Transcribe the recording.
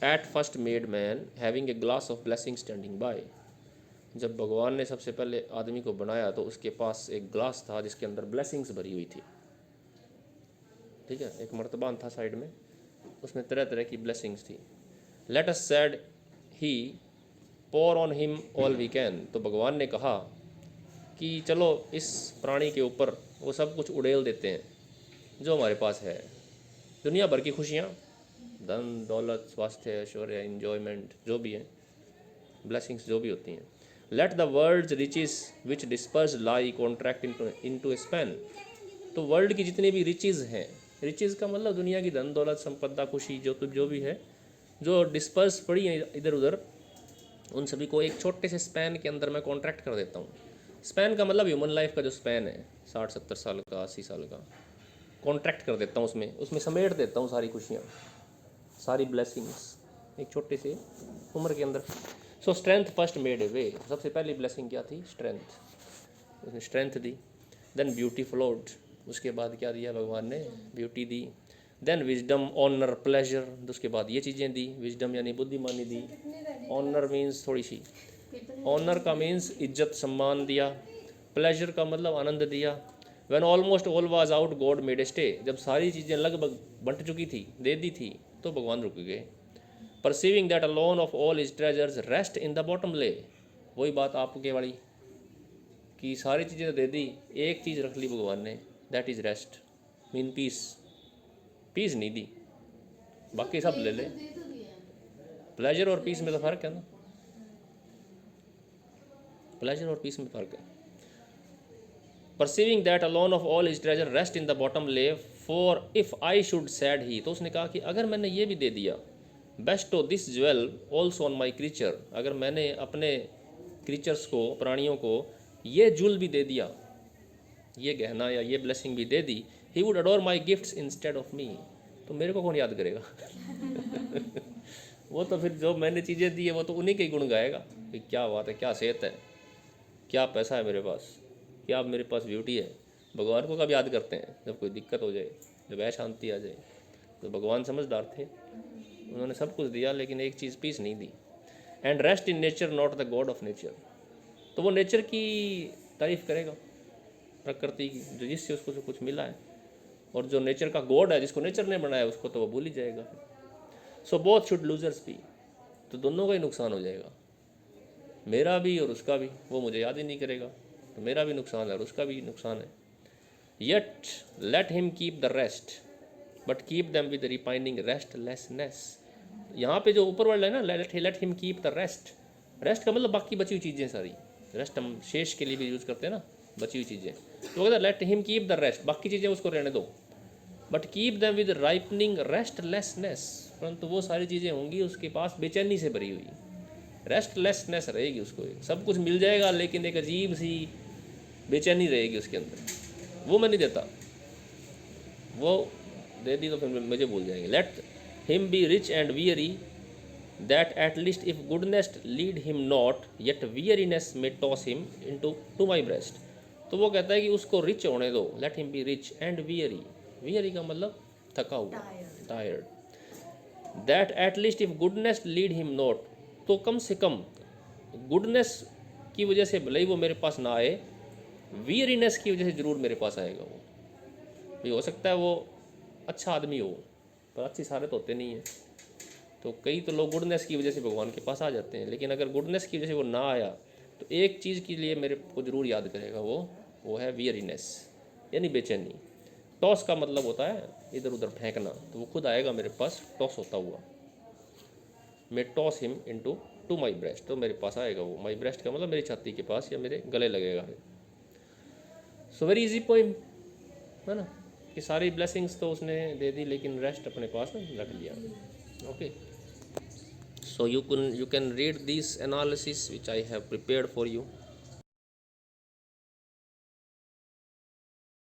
At first made man having a glass of blessing standing bye. जब भगवान ने सबसे पहले आदमी को बनाया तो उसके पास एक ग्लास था जिसके अंदर ब्लेसिंग्स भरी हुई थी। ठीक है, एक मर्तबान था साइड में, उसमें तरह तरह की ब्लेसिंग्स थी। Let us said he pour on him all we can. तो भगवान ने कहा कि चलो इस प्राणी के ऊपर वो सब कुछ उड़ेल देते हैं जो हमारे पास है, दुनिया भर की खुशियाँ, धन दौलत स्वास्थ्य ऐश्वर्य एन्जॉयमेंट जो भी है, ब्लेसिंग्स जो भी होती हैं। Let the world's riches which disperse lie contract into a span. तो वर्ल्ड की जितनी भी रिचेज़ हैं, रिचेज़ का मतलब दुनिया की धन दौलत संपदा खुशी जो भी है, जो डिस्पर्स पड़ी है इधर उधर, उन सभी को एक छोटे से स्पैन के अंदर मैं कॉन्ट्रैक्ट कर देता हूँ। स्पैन का मतलब ह्यूमन लाइफ का जो स्पैन है 60-70 साल का 80 साल का, कॉन्ट्रैक्ट कर देता हूँ उसमें समेट देता हूँ सारी खुशियाँ, सारी ब्लेसिंग्स एक छोटे से उम्र के अंदर। So strength first made a way. सबसे पहली ब्लेसिंग क्या थी? स्ट्रेंथ। उसने स्ट्रेंथ दी। Then beauty flowed. उसके बाद क्या दिया भगवान ने? ब्यूटी दी। Then wisdom honour pleasure. उसके बाद ये चीज़ें दी, विजडम यानी बुद्धिमानी दी। ऑनर मीन्स थोड़ी सी, ऑनर का मीन्स इज्जत सम्मान दिया। प्लेजर का मतलब आनंद दिया। When almost all was out God made a stay. जब सारी चीज़ें लगभग बंट चुकी थी, दे दी थी, तो भगवान रुक गए। Perceiving that alone of all his treasures rest in the bottom ले। वही बात आपके वाली कि सारी चीज़ें तो दे दी, एक चीज़ रख ली भगवान ने, that is rest, mean peace. Peace नहीं दी, बाकी सब ले ले। प्लेजर और पीस में तो फ़र्क है ना, प्लेजर और पीस में फ़र्क है। Perceiving that alone of all his treasure rest in the bottom lay for if I should said he. तो उसने कहा कि अगर मैंने ये भी दे दिया, best of this jewel also on my creature, अगर मैंने अपने क्रीचर्स को, प्राणियों को ये ज्वेल भी दे दिया, ये गहना या ये ब्लेसिंग भी दे दी, he would adore my gifts instead of me. तो मेरे को कौन याद करेगा? वो तो फिर जो मैंने चीज़ें दी है वो तो उन्हीं के ही गुण गाएगा कि क्या बात है, क्या सेहत है, क्या पैसा है मेरे पास, क्या मेरे पास ब्यूटी है। भगवान को कब याद करते हैं? जब कोई दिक्कत हो जाए, जब अशांति आ जाए। तो भगवान समझदार थे, उन्होंने सब कुछ दिया लेकिन एक चीज़ पीस नहीं दी। And rest in nature not the god of nature. तो वो नेचर की तारीफ़ करेगा, प्रकृति की, जो जिससे उसको कुछ मिला है। और जो नेचर का गॉड है, जिसको नेचर ने बनाया, उसको तो वो भूल ही जाएगा। So both should losers be. तो दोनों का ही नुकसान हो जाएगा, मेरा भी और उसका भी। वो मुझे याद ही नहीं करेगा तो मेरा भी नुकसान है और उसका भी नुकसान है। Yet let him keep the rest but keep them with repining restlessness. यहाँ पे जो ऊपर वाला है ना, let him keep the rest, rest का मतलब बाकी बची हुई चीज़ें सारी। रेस्ट हम शेष के लिए भी यूज़ करते हैं ना, बची हुई चीज़ें। तो कहता है late him keep the rest, बाकी चीज़ें उसको रहने दो, but keep them with ripening restlessness. परंतु वो सारी चीज़ें होंगी उसके पास बेचैनी से भरी हुई, रेस्टलेसनेस रहेगी उसको। सब कुछ मिल जाएगा लेकिन एक अजीब सी बेचैनी रहेगी उसके अंदर। वो मैं नहीं देता, वो दे दी तो फिर मुझे भूल जाएंगे। Let him be rich and weary that at least if goodness lead him not yet weariness में toss him into to my breast. तो वो कहता है कि उसको रिच होने दो, let him be rich and weary. Weary का मतलब थका हुआ, tired. That at least if goodness lead him not, तो कम से कम गुडनेस की वजह से भले ही वो मेरे पास ना आए, वियरीनेस की वजह से ज़रूर मेरे पास आएगा। वो भी हो सकता है वो अच्छा आदमी हो, पर अच्छी सारे तो होते नहीं हैं। तो कई तो लोग गुडनेस की वजह से भगवान के पास आ जाते हैं, लेकिन अगर गुडनेस की वजह से वो ना आया तो एक चीज़ के लिए मेरे को ज़रूर याद करेगा, वो है वियरीनेस यानी बेचैनी। टॉस का मतलब होता है इधर उधर फेंकना, तो वो खुद आएगा मेरे पास टॉस होता हुआ। मैं toss him into to my breast, तो मेरे पास आएगा वो। माई ब्रेस्ट का मतलब मेरी छाती के पास या मेरे गले लगेगा। सो वेरी इजी पोइम है ना, कि सारी ब्लेसिंग्स तो उसने दे दी लेकिन रेस्ट अपने पास रख लिया। Okay, so you can read this analysis which I have prepared for you.